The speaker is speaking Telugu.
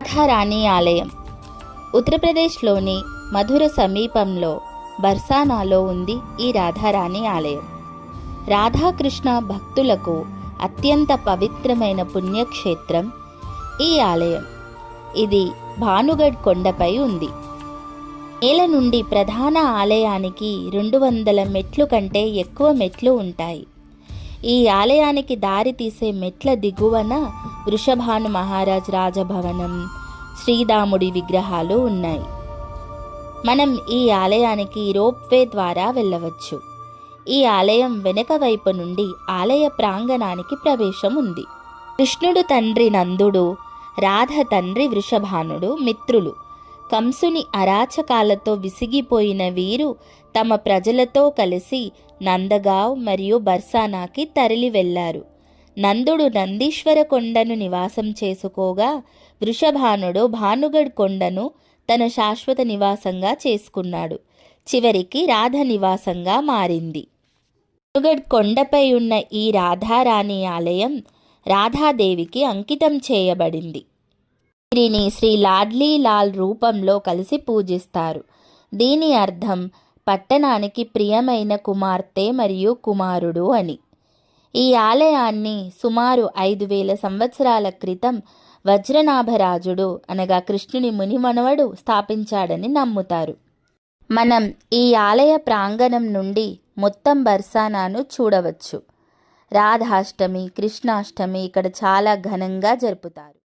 రాధారాణి ఆలయం ఉత్తరప్రదేశ్లోని మధుర సమీపంలో బర్సానాలో ఉంది ఈ రాధారాణి ఆలయం. రాధాకృష్ణ భక్తులకు అత్యంత పవిత్రమైన పుణ్యక్షేత్రం ఈ ఆలయం. ఇది భానుగఢ్ కొండపై ఉంది. నేల నుండి ప్రధాన ఆలయానికి 200 మెట్లు కంటే ఎక్కువ మెట్లు ఉంటాయి. ఈ ఆలయానికి దారి తీసే మెట్ల దిగువన వృషభాను మహారాజ్ రాజభవనం, శ్రీరాముడి విగ్రహాలు ఉన్నాయి. మనం ఈ ఆలయానికి రోప్వే ద్వారా వెళ్ళవచ్చు. ఈ ఆలయం వెనుక వైపు నుండి ఆలయ ప్రాంగణానికి ప్రవేశం ఉంది. కృష్ణుడు తండ్రి నందుడు, రాధ తండ్రి వృషభానుడు మిత్రులు. కంసుని అరాచకాలతో విసిగిపోయిన వీరు తమ ప్రజలతో కలిసి నందగావ్ మరియు బర్సానాకి తరలి వెళ్లారు. నందుడు నందీశ్వర కొండను నివాసం చేసుకోగా, వృషభానుడు భానుగఢ్ కొండను తన శాశ్వత నివాసంగా చేసుకున్నాడు. చివరికి రాధ నివాసంగా మారింది. భానుగఢ్ కొండపై ఉన్న ఈ రాధారాణి ఆలయం రాధాదేవికి అంకితం చేయబడింది. వీరిని శ్రీ లాడ్లీ లాల్ రూపంలో కలిసి పూజిస్తారు. దీని అర్థం పట్టణానికి ప్రియమైన కుమార్తె మరియు కుమారుడు అని. ఈ ఆలయాన్ని సుమారు 5000 సంవత్సరాల క్రితం వజ్రనాభరాజుడు అనగా కృష్ణుని మునిమనవడు స్థాపించాడని నమ్ముతారు. మనం ఈ ఆలయ ప్రాంగణం నుండి మొత్తం బర్సానాను చూడవచ్చు. రాధాష్టమి, కృష్ణాష్టమి ఇక్కడ చాలా ఘనంగా జరుపుతారు.